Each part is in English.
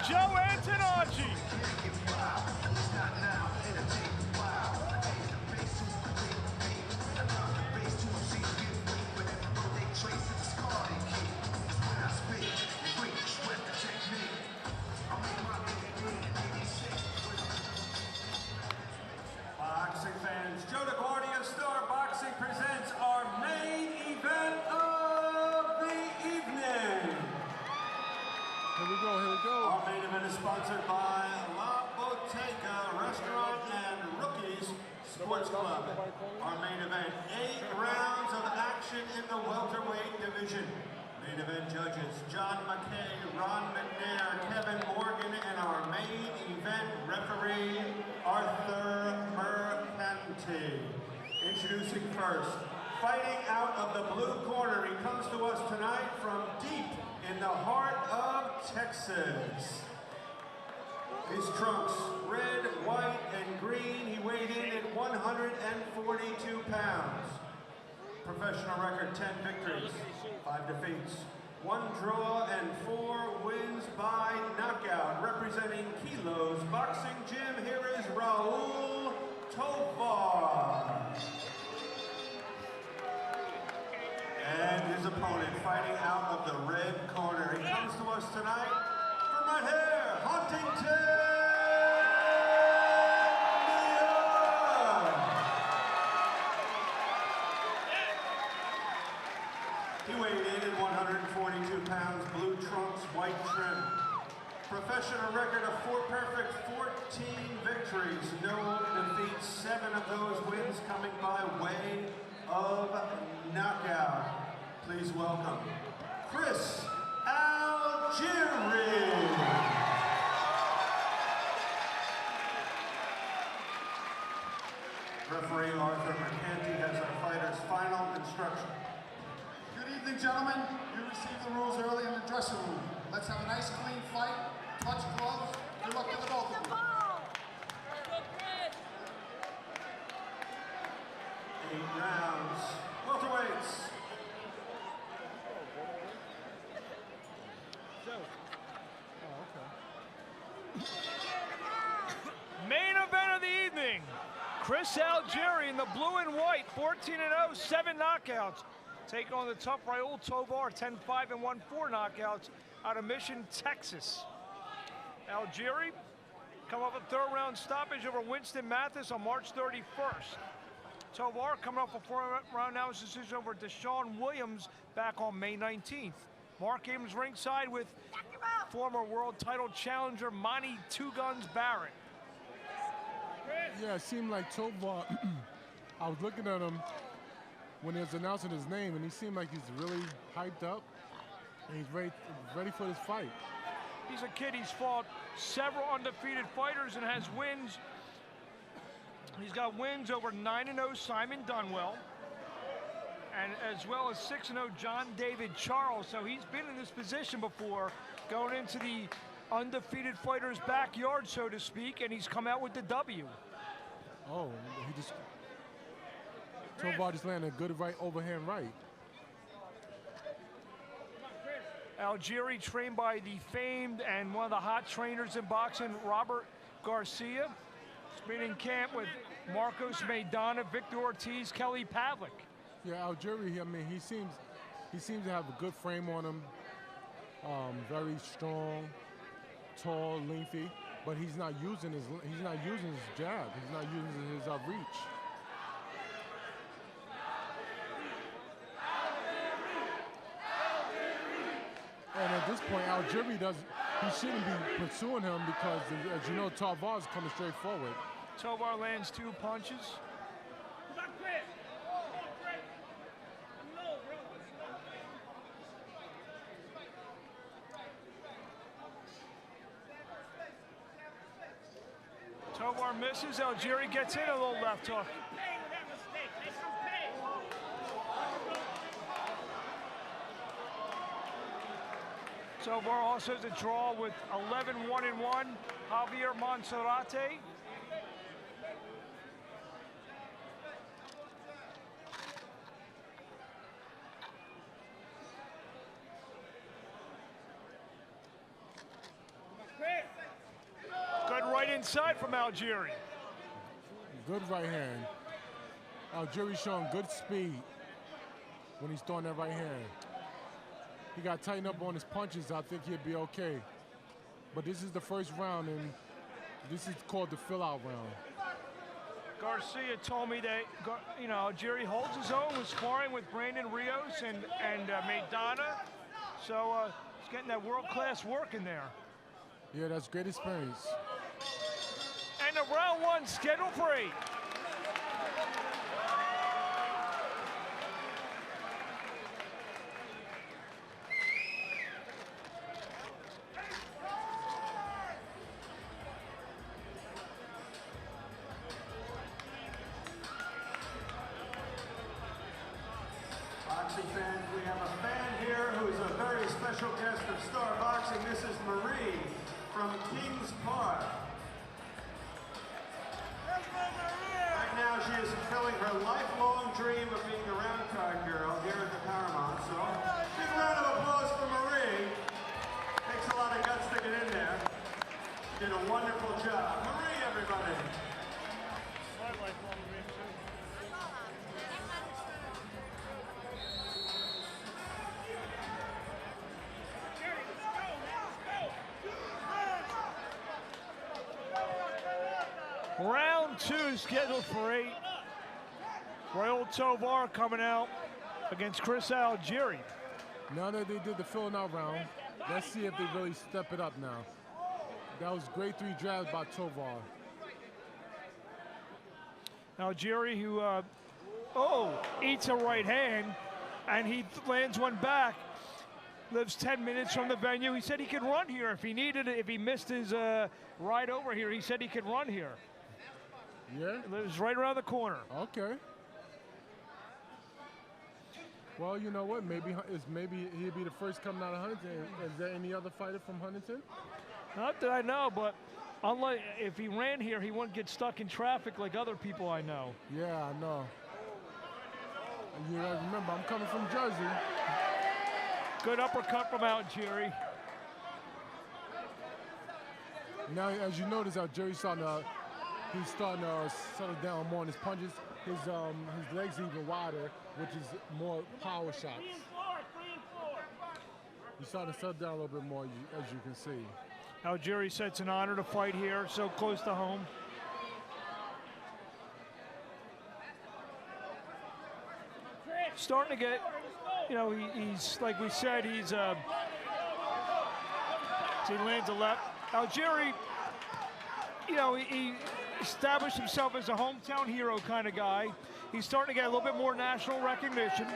Joe Antonacci. Boxing fans, Joe LaGuardia Star Boxing presents our main event of the evening. Here we go, here we go. Our main event is sponsored by La Bottega Restaurant and Rookies Sports Club. Our main event, 8 rounds of action in the welterweight division. Main event judges, John McKay, Ron McNair, Kevin Morgan, and our main event referee, Arthur Mercanti. Introducing first, fighting out of the blue corner, he comes to us tonight from deep in the heart of Texas. His trunks, red, white, and green. He weighed in at 142 pounds. Professional record, 10 victories, 5 defeats, 1 draw, and 4 wins by knockout. Representing Kilos Boxing Gym, here is Raul Tovar. And his opponent fighting out of the red corner. He comes to us tonight from right here, Huntington, New York. He weighed in at 142 pounds, blue trunks, white trim. Professional record of 14 victories, no defeats, 7 of those wins coming by way of knockout. Please welcome Chris Algieri. Referee Arthur Mercanti has our fighters' final instruction. Good evening, gentlemen. You received the rules early in the dressing room. Let's have a nice, clean fight. Touch gloves. Good luck to the both of you. 8 rounds. Welterweights. Main event of the evening. Chris Algieri in the blue and white, 14-0, 7 knockouts. Taking on the tough Raul Tovar, 10-5 and 1-4 knockouts out of Mission, Texas. Algieri come off a 3rd round stoppage over Winston Mathis on March 31st. Tovar coming off a 4-round analysis decision over Deshaun Williams back on May 19th. Mark Abrams ringside with former world title challenger Monty Two Guns Barrett. Yeah, it seemed like Tovar, I was looking at him when he was announcing his name, and he seemed like he's really hyped up, and he's ready for this fight. He's a kid, he's fought several undefeated fighters and has wins. He's got wins over 9-0 Simon Dunwell, and as well as 6-0 John David Charles. So he's been in this position before, going into the undefeated fighter's backyard, so to speak, and he's come out with the W. Oh, Tovar just landed a good overhand right. Algieri, trained by the famed and one of the hot trainers in boxing, Robert Garcia. He's been in camp with Marcos Maidana, Victor Ortiz, Kelly Pavlik. Yeah, Algieri, I mean, he seems to have a good frame on him. Very strong, tall, lengthy, but he's not using his jab. He's not using his reach. And at this point, Algieri he shouldn't be pursuing him because, as you know, Tovar's coming straight forward. Tovar lands 2 punches. Tovar misses, Algieri gets in a little left hook. Tovar also has a draw with 11-1-1, Javier Monserrate. inside from Algieri. Good right hand. Algieri's showing good speed when he's throwing that right hand. He got to tighten up on his punches. I think he'll be okay. But this is the first round, and this is called the fill-out round. Garcia told me that, you know, Algieri holds his own with sparring with Brandon Rios and Maidana. So he's getting that world-class work in there. Yeah, that's great experience. And the round one scheduled for 8. Boxing fans, we have a fan here who is a very special guest of Star Boxing. This is Marie from Kings Park. Right now she is fulfilling her lifelong dream of being the round card girl here at the Paramount. So, big round of applause for Marie. Takes a lot of guts to get in there. Did a wonderful job. Marie, everybody. Round 2 scheduled for 8. Raul Tovar coming out against Chris Algieri. Now that they did the filling out round, let's see if they really step it up now. That was great 3 jabs by Tovar. Algieri, who eats a right hand, and he lands one back. Lives 10 minutes from the venue. He said he could run here if he needed it. If he missed his ride over here, he said he could run here. Yeah? He lives right around the corner. Okay. Well, you know what? Maybe he'll be the first coming out of Huntington. Is there any other fighter from Huntington? Not that I know, but unlike if he ran here, he wouldn't get stuck in traffic like other people I know. Yeah, I know. You gotta remember, I'm coming from Jersey. Good uppercut from Algieri. Now, as you notice, Algieri's starting to settle down more on his punches. His legs are even wider, which is more power shots. He's starting to settle down a little bit more, as you can see. Algieri said it's an honor to fight here, so close to home. Starting to get, you know, he's like we said, he lands a left. Algieri, you know, he established himself as a hometown hero kind of guy. He's starting to get a little bit more national recognition.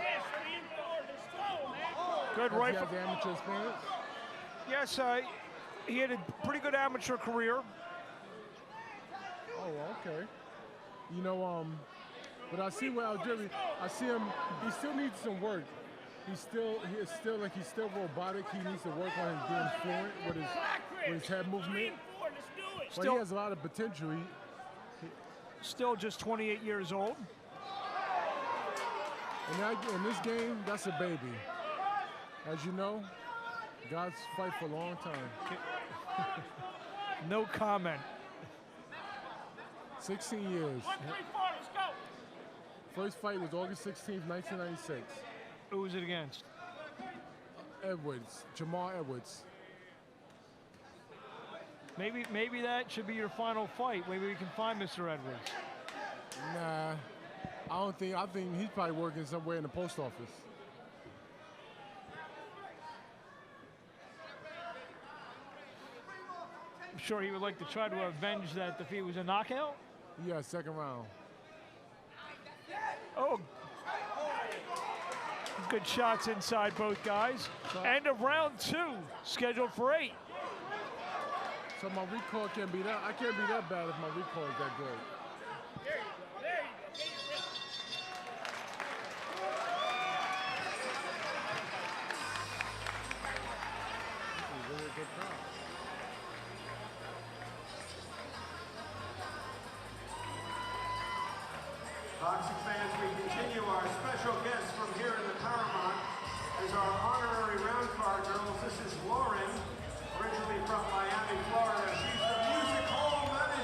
Good right. He has amateur experience? Yes, he had a pretty good amateur career. Oh, okay. You know, but I see with Algieri, I see him, he still needs some work. He's still robotic. He needs to work on his being fluent with his head movement. But he has a lot of potential. Still just 28 years old. In this game, that's a baby. As you know, guys fight for a long time. No comment. 16 years. First fight was August 16th, 1996. Who was it against? Edwards, Jamal Edwards. Maybe that should be your final fight. Maybe we can find Mr. Edwards. Nah, I think he's probably working somewhere in the post office. I'm sure he would like to try to avenge that defeat. Was a knockout? Yeah, second round. Oh, good shots inside both guys. End of round 2, scheduled for 8. So my recall can't be that. I can't be that bad if my recall is that good. Really good crowd. Boxing fans, we continue our special guests from here in the Paramount as our honorary round card girls. This is Lauren, originally from Miami, Florida. She's the music hall manager.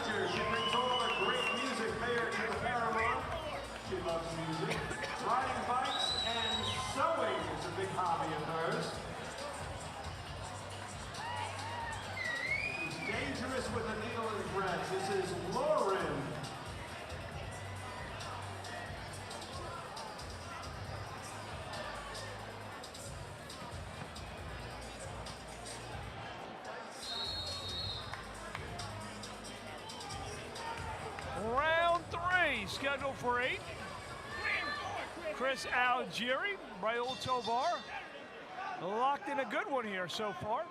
with the needle and threads. This is Lauren. Round 3, scheduled for 8. Chris Algieri, Raul Tovar. Locked in a good one here so far.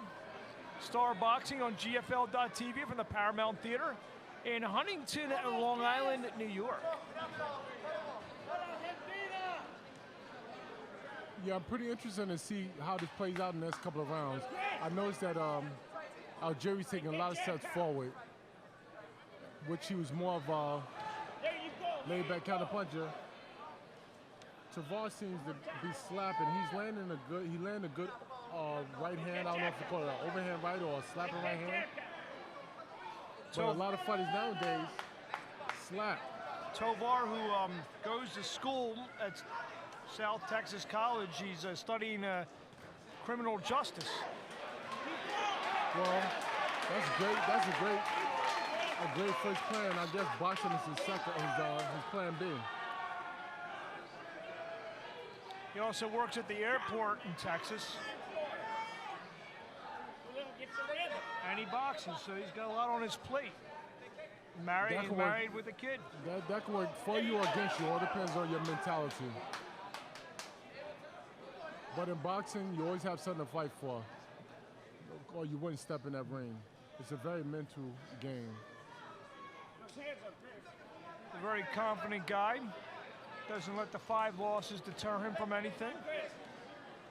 Star Boxing on GFL.TV from the Paramount Theater in Huntington, Long Island, New York. Yeah, I'm pretty interested to see how this plays out in the next couple of rounds. I noticed that Algieri's taking a lot of steps forward, which he was more of a laid-back counter-puncher. Tovar seems to be slapping. He landed a good right hand. I don't know if you call it an overhand right or a slapping right hand. But a lot of fighters nowadays slap. Tovar, who goes to school at South Texas College, he's studying criminal justice. Well, that's great. That's a great first plan. I guess boxing is his plan B. He also works at the airport in Texas. And he boxes, so he's got a lot on his plate. He's married with a kid. That can work for you or against you. All depends on your mentality. But in boxing, you always have something to fight for, or you wouldn't step in that ring. It's a very mental game. A very confident guy. Doesn't let the 5 losses deter him from anything.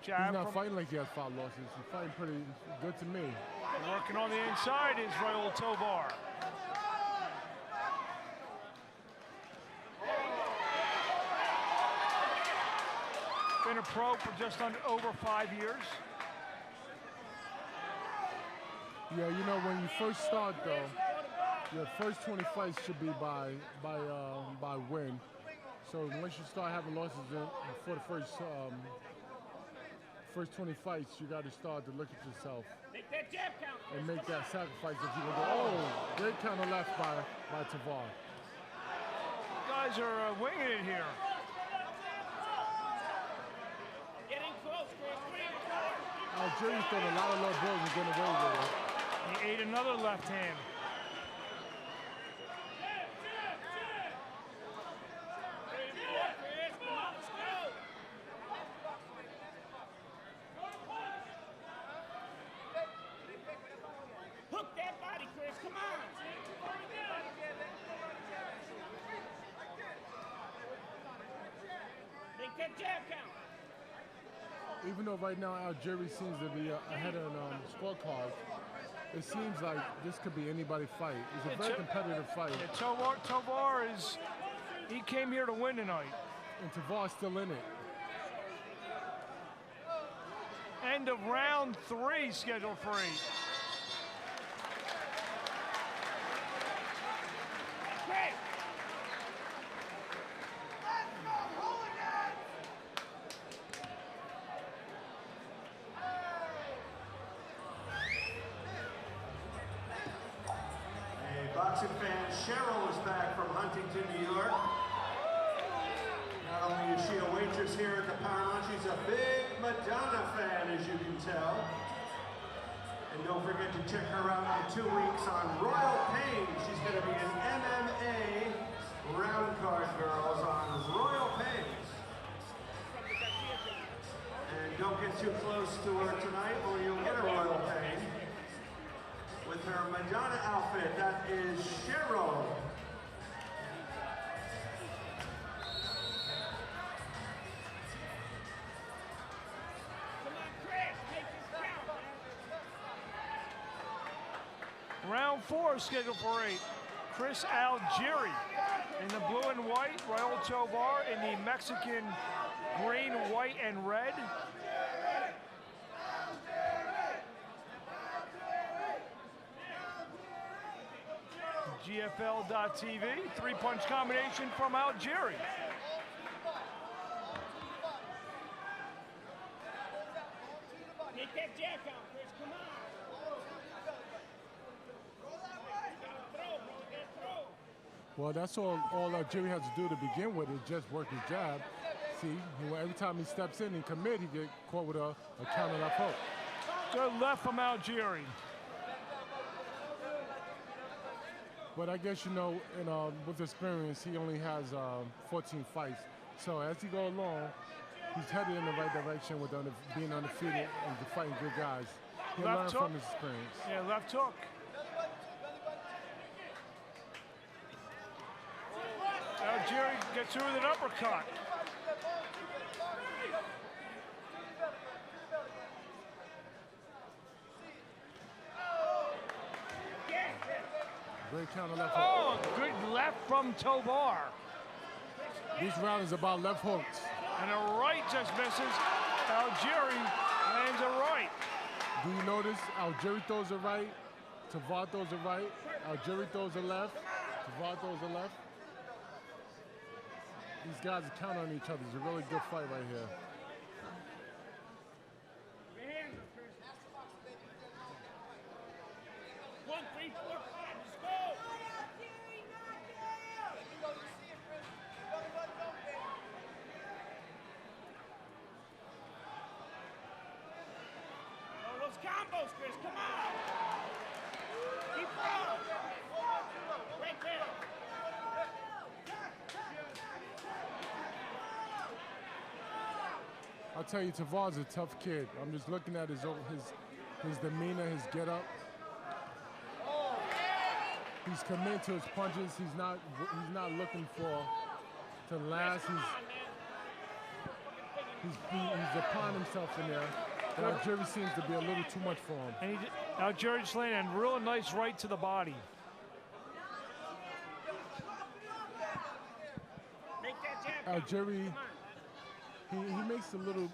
Jab He's not fighting like he has 5 losses. He's fighting pretty good to me. Working on the inside is Raul Tovar. Been a pro for just over 5 years. Yeah, you know, when you first start though, your first 20 fights should be by win. So once you start having losses for the first 20 fights, you got to start to look at yourself and make that sacrifice if you go. Oh, great counter left by Tovar. Guys are winging it here. Getting close, Chris. Algieri's throwing a lot of low blows and getting away with it. He ate another left hand. Hook that body, Chris. Come on. Make that jab count. Even though right now Algieri seems to be ahead of scorecards, it seems like this could be anybody's fight. It's a very competitive fight. Yeah, Tovar he came here to win tonight. And Tovar's still in it. End of round 3, scheduled for 8. Chris. Boxing fan Cheryl is back from Huntington, New York. Not only is she a waitress here at the Paramount, she's a big Madonna fan, as you can tell. And don't forget to check her out in 2 weeks on Royal Pain. She's going to be an MMA round card, girls, on Royal Pain. And don't get too close to her tonight or you'll get a Royal Pain. With her Madonna outfit, that is Cheryl. Come on, Chris. Make this count, man. Round 4 scheduled for 8. Chris Algieri in the blue and white. Raul Tovar in the Mexican green, white, and red. GFL.TV, 3-punch combination from Algieri. Make that jab count, Chris. Come on. Well, that's all Algieri has to do to begin with is just work his jab. See, every time he steps in and commit, he get caught with a counter left hook. Good left from Algieri. But I guess, you know, with experience, he only has 14 fights. So as he goes along, he's headed in the right direction with being undefeated and fighting good guys. He'll learn from his experience. Yeah, left hook. Algieri gets through with an uppercut. Great counter left hook. Oh, good left from Tovar. This round is about left hooks. And a right just misses. Algieri lands a right. Do you notice Algieri throws a right, Tovar throws a right, Algieri throws a left, Tovar throws a left. These guys are counting on each other. It's a really good fight right here. One, three, four, five. Let's go. Oh, those combos, Chris. Come on. Keep rolling. Right there. I'll tell you, Tovar's a tough kid. I'm just looking at his demeanor, his getup. He's committed to his punches. He's not looking to last. He's applying himself in there. And Algieri seems to be a little too much for him. And Algieri just landed a real nice right to the body. Make that jab. Algieri, he makes a little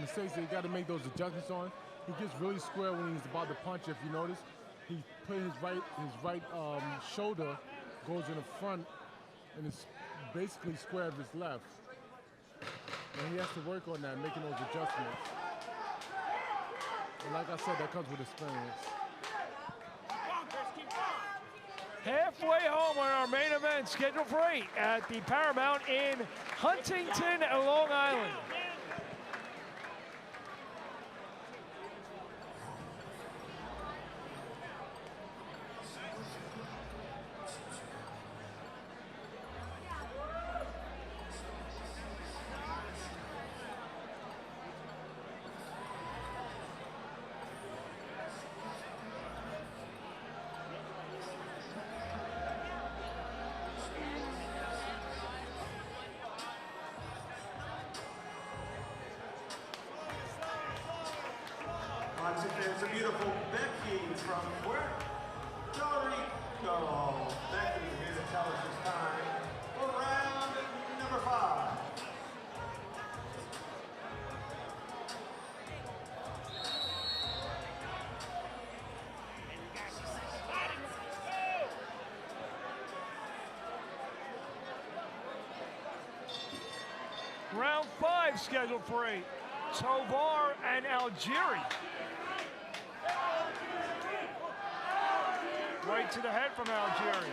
mistakes that he got to make those adjustments on. He gets really square when he's about to punch. If you notice, he put his right shoulder goes in the front, and it's basically square of his left. And he has to work on that, making those adjustments. And like I said, that comes with experience. Halfway home on our main event, scheduled for 8 at the Paramount in Huntington, Long Island. There's a beautiful Becky from Puerto Rico. Becky here to tell us it's time for round number 5. Round 5 scheduled for 8. Tovar and Algieri. Right to the head from Algieri.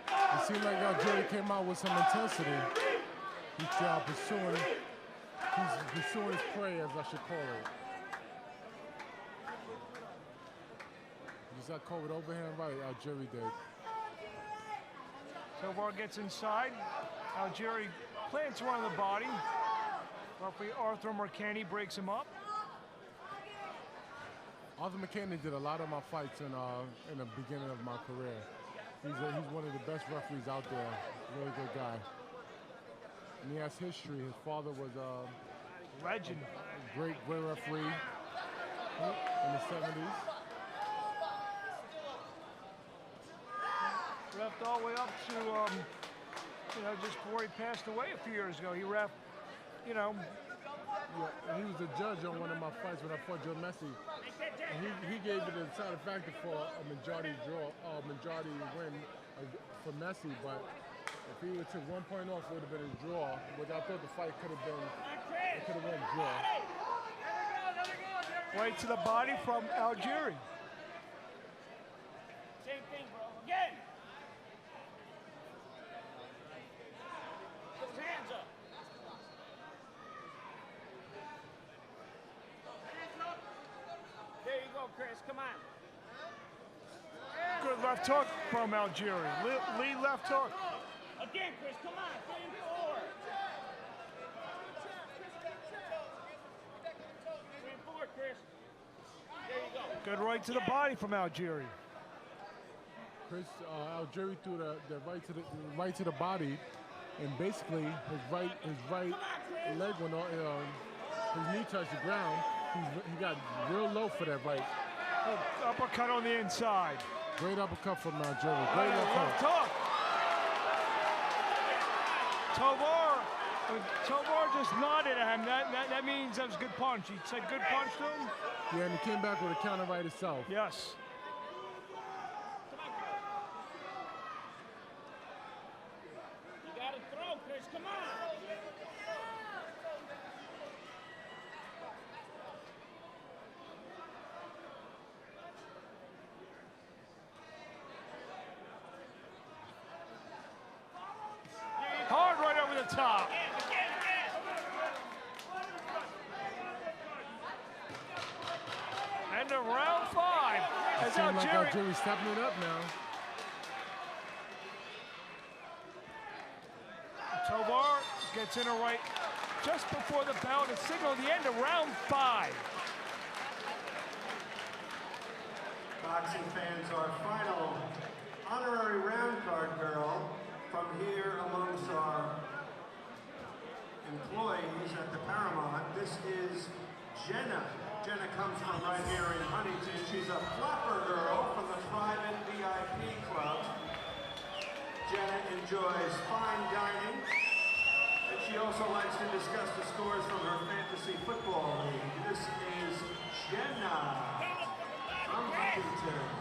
It seemed like Algieri came out with some intensity. He's pursuing his prey, as I should call it. Just got caught with overhand right, Algieri did. Tovar gets inside. Algieri plants one on the body. Referee Arthur Mercani breaks him up. Arthur McKinney did a lot of my fights in the beginning of my career. He's one of the best referees out there. Really good guy. And he has history. His father was a legend, great referee in the 70s. Ref all the way up to just before he passed away a few years ago. He ref, Yeah, he was a judge on one of my fights when I fought Joe Messi. And he gave it a deciding factor for a majority win for Messi. But if he would took 1 point off, it would have been a draw. Which I thought the fight could have went draw. Right to the body from Algieri. Same thing, bro. Chris. Come on. Good left hook from Algieri. Lead left hook. Again, Chris. Come on. 3 and 4. 3 and 4, Chris. There you go. Good right to the body from Algieri. Chris Algieri threw the right to the body, and basically his right leg went on. His knee touched the ground. He got real low for that right. Uppercut on the inside. Great uppercut from Algieri. Great left hook. Tovar just nodded at him. That means that was a good punch. He said good punch to him. Yeah, and he came back with a counter right itself. Yes. You got to throw, Chris. Come on. Hard right over the top. And to round 5. It seems like Algieri's stepping it up now. Tovar gets in a right just before the bell to signal the end of round 5. Boxing fans, our final honorary round card girl from here amongst our employees at the Paramount. This is Jenna. Jenna comes from right here in Huntington. She's a flapper girl from the private VIP club. Jenna enjoys fine dining, and she also likes to discuss the scores from her fantasy football league. This is Jenna from Huntington.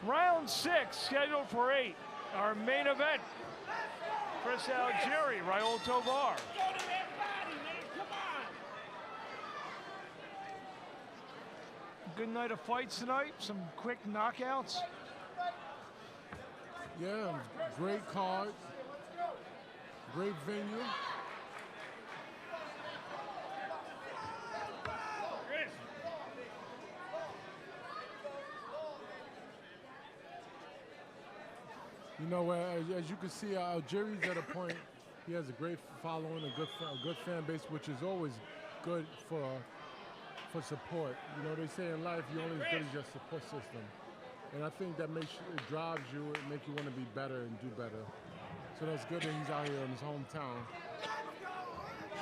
Round 6, scheduled for 8. Our main event. Chris Algieri, Raul Tovar. Go to that body, man. Come on. Good night of fights tonight. Some quick knockouts. Yeah, great card. Great venue. You know, as you can see, Algieri's at a point. He has a great following, a good fan base, which is always good for support. You know, they say in life you're only as good as your support system, and I think that it drives you, it makes you want to be better and do better. So that's good that he's out here in his hometown,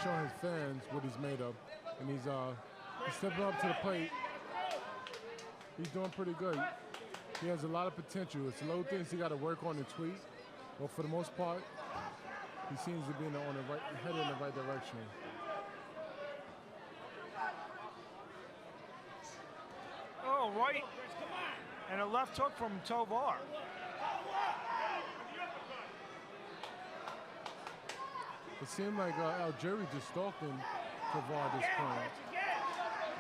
showing his fans what he's made of, and he's stepping up to the plate. He's doing pretty good. He has a lot of potential. It's little things he got to work on and tweak, but for the most part, he seems to be headed in the right direction. Oh, right. And a left hook from Tovar. It seemed like Algieri just stalking Tovar at this point.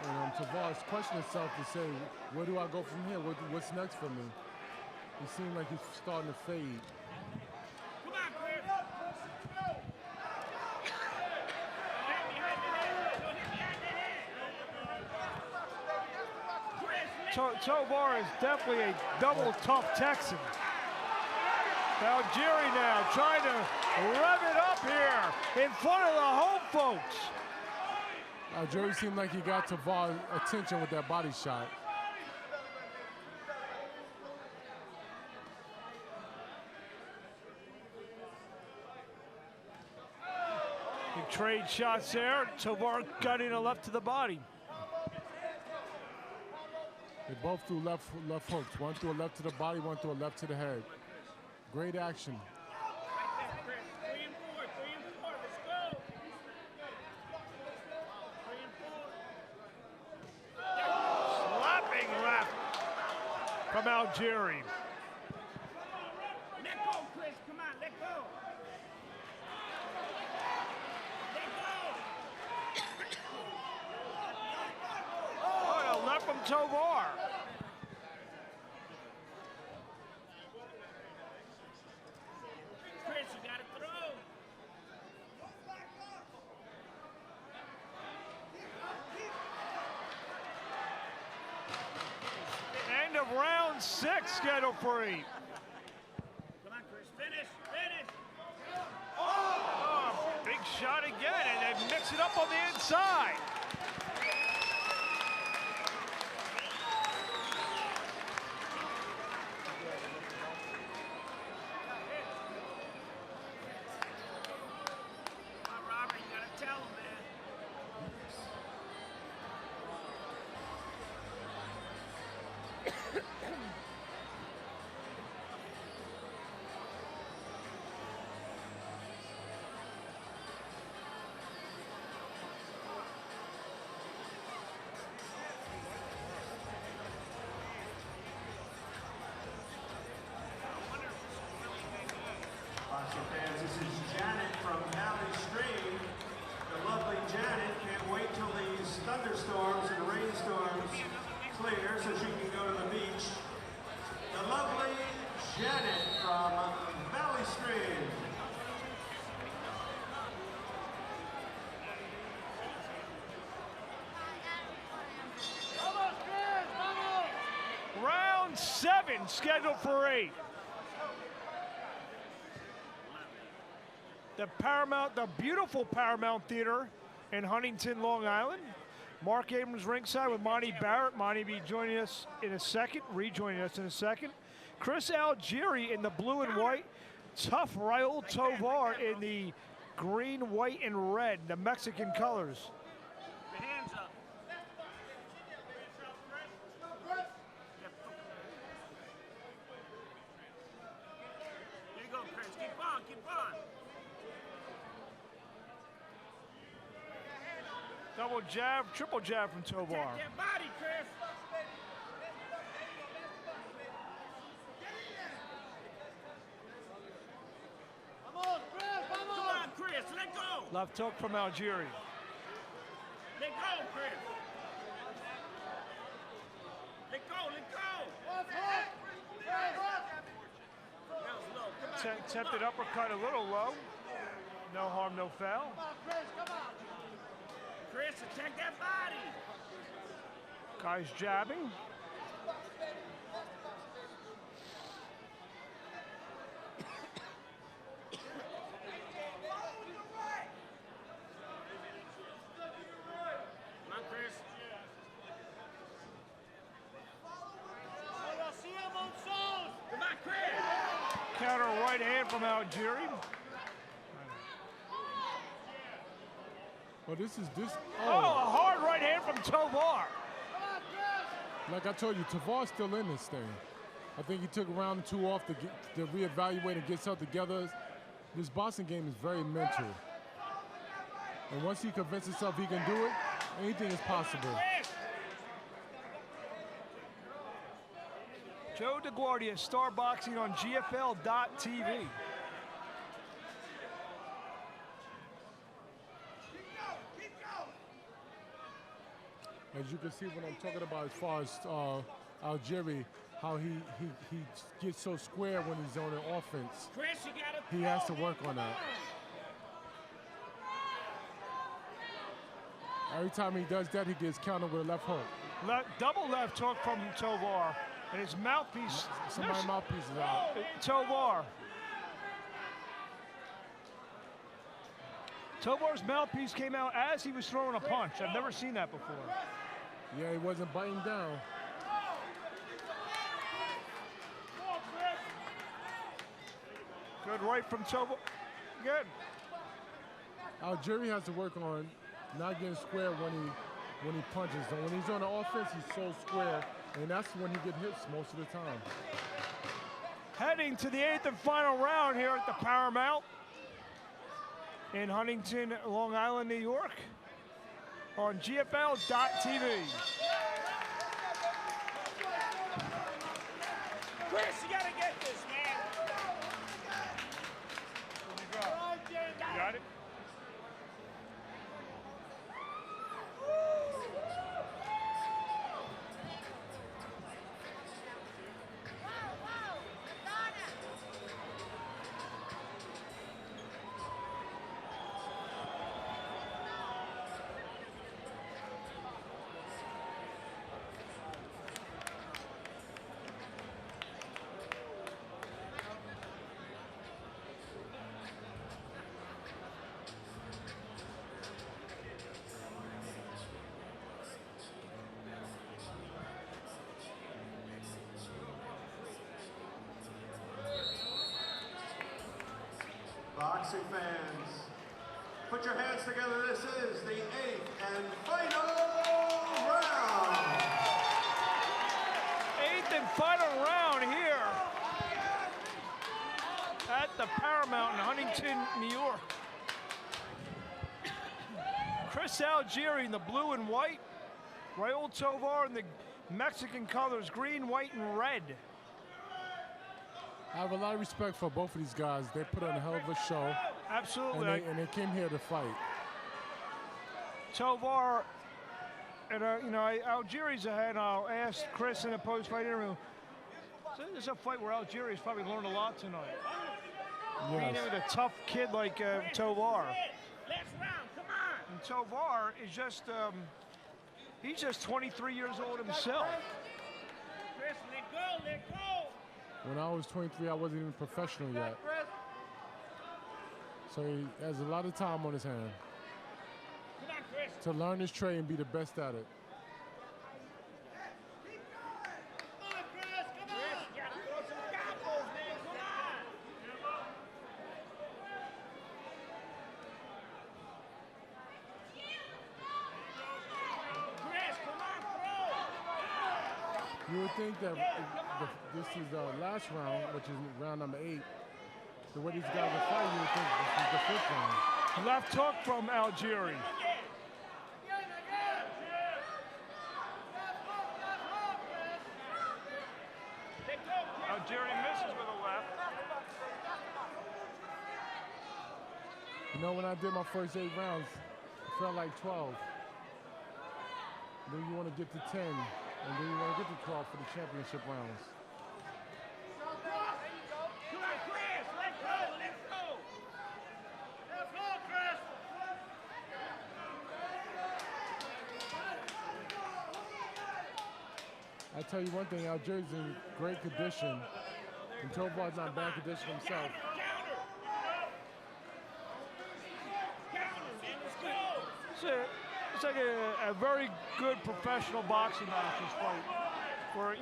And Tovar's questioning himself to say, where do I go from here? What's next for me? He seemed like he's starting to fade. Come on, Chris. Tovar is definitely a double tough Texan. Algieri now trying to rev it up here in front of the home folks. Algieri seemed like he got Tovar's attention with that body shot. He trade shots there. Tovar gutting a left to the body. They both threw left hooks. One threw a left to the body, one threw a left to the head. Great action. 3 and 4, 3 and 4. Let's go. 3 and 4. Slapping left from Algieri. Let go, Chris. Come on, let go. Let go. Tovar. Chris, you got to throw. End of round 6, scheduled for 8. Come on, Chris. Finish. Finish. Oh, big shot again, and they mix it up on the inside. Come on, Robert. You got to tell him, man. Boxing fans, this is Janet from Valley Stream. The lovely Janet can't wait till these thunderstorms and rainstorms clear so she can go to the beach. The lovely Janet from Valley Stream. Round 7, scheduled for 8. The Paramount, the beautiful Paramount Theater in Huntington, Long Island. Mark Abrams ringside with Monty Barrett. Monty be joining us in a second, rejoining us in a second. Chris Algieri in the blue and white. Tough Raul Tovar in the green, white, and red, the Mexican colors. Your hands up. Here you go, Chris. Keep on. Keep on. Double jab, triple jab from Tovar. Attack that body, Chris. Come on, Chris. Let go. Left hook from Algieri. Let go, Chris. Let go. Let go. That was low. Come on. Attempted uppercut a little low. No harm, no foul. Chris, attack that body. Guys jabbing. Come on, Chris. Come on, Chris. Counter right hand from Algieri. Well, this. Oh, a hard right hand from Tovar. Like I told you, Tavar's still in this thing. I think he took round 2 off to reevaluate and get himself together. This boxing game is very mental. And once he convinces himself he can do it, anything is possible. Joe DeGuardia, Star Boxing on GFL.TV. As you can see what I'm talking about as far as Algieri, how he gets so square when he's on an offense. Chris, you gotta He has to work on that. Every time he does that, he gets countered with a left hook. Double left hook from Tovar. And his mouthpiece. Somebody's mouthpiece is out. Tovar. Tovar's mouthpiece came out as he was throwing a punch. I've never seen that before. Yeah, he wasn't biting down. Good right from Tovar. Good. Algieri has to work on not getting square when he punches. And when he's on the offense, he's so square, and that's when he gets hits most of the time. Heading to the 8th and final round here at the Paramount in Huntington, Long Island, New York, on GFL.TV. Chris, you gotta get this, man. You got it? boxing fans. Put your hands together. This is the 8th and final round. 8th and final round here at the Paramount in Huntington, New York. Chris Algieri in the blue and white. Raul Tovar in the Mexican colors, green, white, and red. I have a lot of respect for both of these guys. They put on a hell of a show. Absolutely. And they came here to fight. Tovar, and Algieri's ahead. I'll ask Chris in a post-fight interview. So this is a fight where Algieri's probably learned a lot tonight. Yes. Being with a tough kid like Tovar. Last round, come on. And Tovar is just, he's just 23 years old himself. Chris, let go, let go. When I was 23, I wasn't even professional yet. So he has a lot of time on his hand Come on, Chris. to learn his trade and be the best at it. Come on, Chris, come on. You gotta throw some combos, man. Come on. Chris, come on, throw. You would think that this is the last round, which is round number 8. The way these guys are fighting, you would think this is the 5th round. Left hook from Algieri. Algieri misses with a left. You know, when I did my first 8 rounds, it felt like 12. Then you want to get to 10, and then you want to get to 12 for the championship rounds. Come on, Chris, let go, let go. Let's go, Chris. I tell you one thing, Algieri's in great condition, and Tovar's not in bad condition himself. It's like a very good professional boxing match, this fight, where,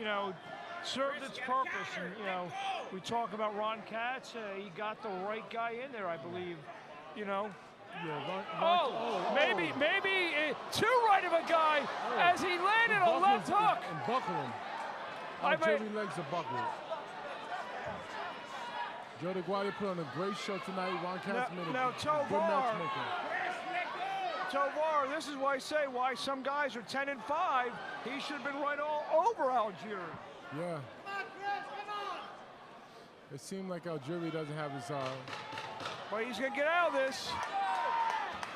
served its purpose. And, we talk about Ron Katz. He got the right guy in there, I believe. Yeah, Maybe too right of a guy as he landed a left hook. And buckle him. Algieri legs are buckled. Joe DeGuardia put on a great show tonight. Ron Katz made a good matchmaker. Tovar, this is why I say why some guys are 10 and 5. He should have been right all over Algieri. Yeah. It seemed like Algieri doesn't have his. But he's gonna get out of this.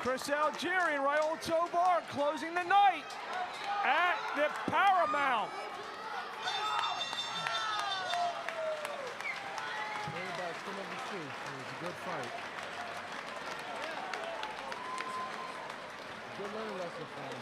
Chris Algieri and Raul Tovar closing the night at the Paramount. Everybody's still number 2. It was a good fight. Good learning lesson for him.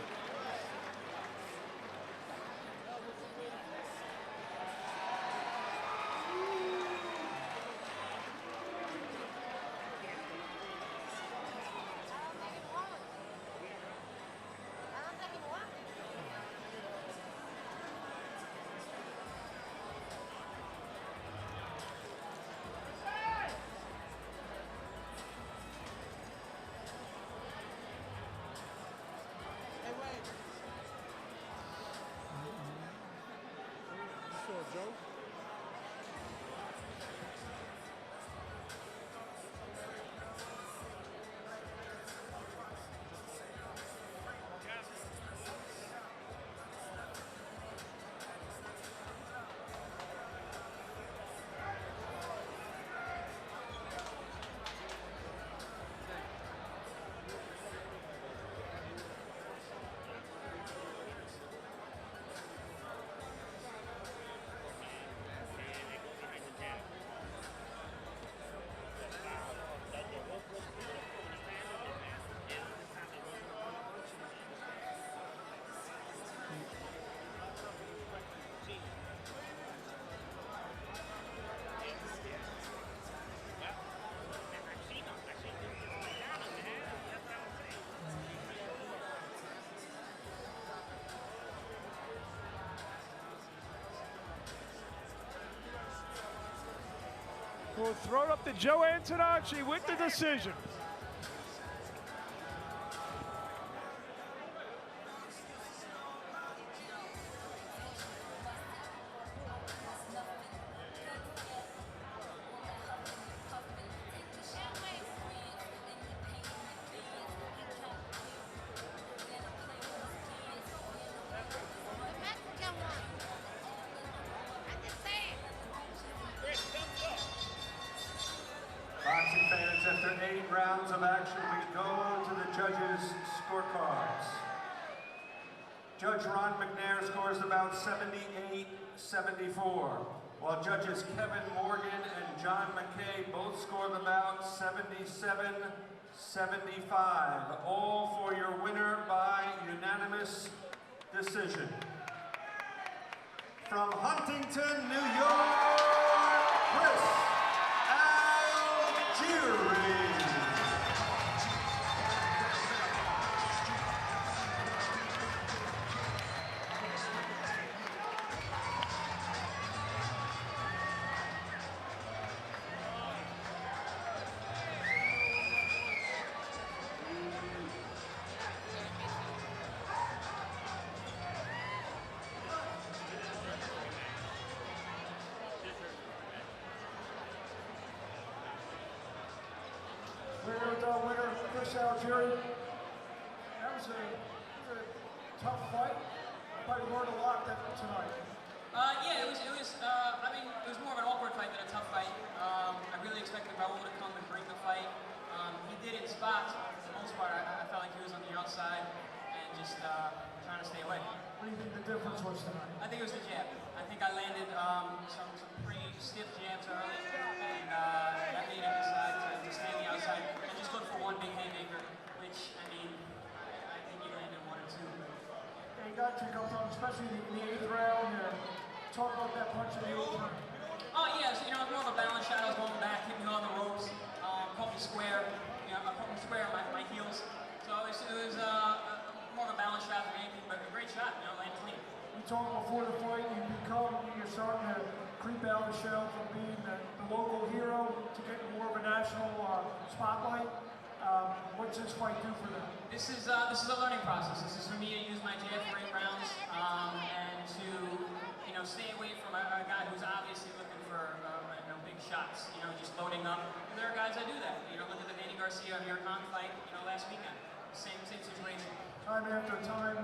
We'll throw it up to Joe Antonacci with the decision. Boxing fans, after 8 rounds of action, we go to the judges' scorecards. Judge Ron McNair scores about 78-74, while judges Kevin Morgan and John McKay both score the bout 77-75. All for your winner by unanimous decision. From Huntington, New York, Chris Algieri. Winner, Chris Algieri. That was a tough fight, but you learned a lot tonight. Yeah, it was. I mean, it was more of an awkward fight than a tough fight. I really expected Raul to come and bring the fight. He did in spots. For the most part, I felt like he was on the outside and just trying to stay away. What do you think the difference was tonight? I think it was the jab. I think I landed some pretty stiff jabs early, and that made him decide to stay on the outside and just look for one big haymaker, which, I mean, I think he landed 1 or 2. Yeah, you got you a couple times, especially in the 8th round. Talk about that punch in the 8th round. Oh, yeah, so, you know, it was more of a balance shot. I was going back, hitting on the ropes, caught me square, caught me square on my heels. So it was more of a balance shot than anything, but a great shot, land clean. You talked before the fight, you're starting to creep out of the shell from being the local hero to getting more of a national spotlight. What's this fight do for them? This is a learning process. This is for me to use my jab for 8 rounds and to stay away from a guy who's obviously looking for big shots. Just loading up. And there are guys that do that. Look at the Manny Garcia American fight. Last weekend, same situation. Time after time,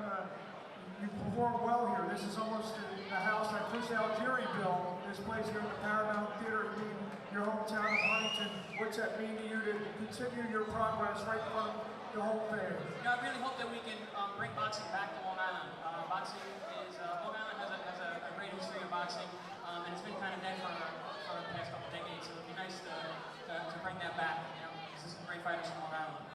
you perform well here. This is almost the house that Chris Algieri built. This place here in the Paramount Theater in your hometown of Huntington. What's that mean to you to continue your progress right in front of the whole fans? I really hope that we can bring boxing back to Long Island. Long Island has a great history of boxing, and it's been kind of dead for the past couple decades. So it'd be nice to bring that back. There's some great fighters from Long Island.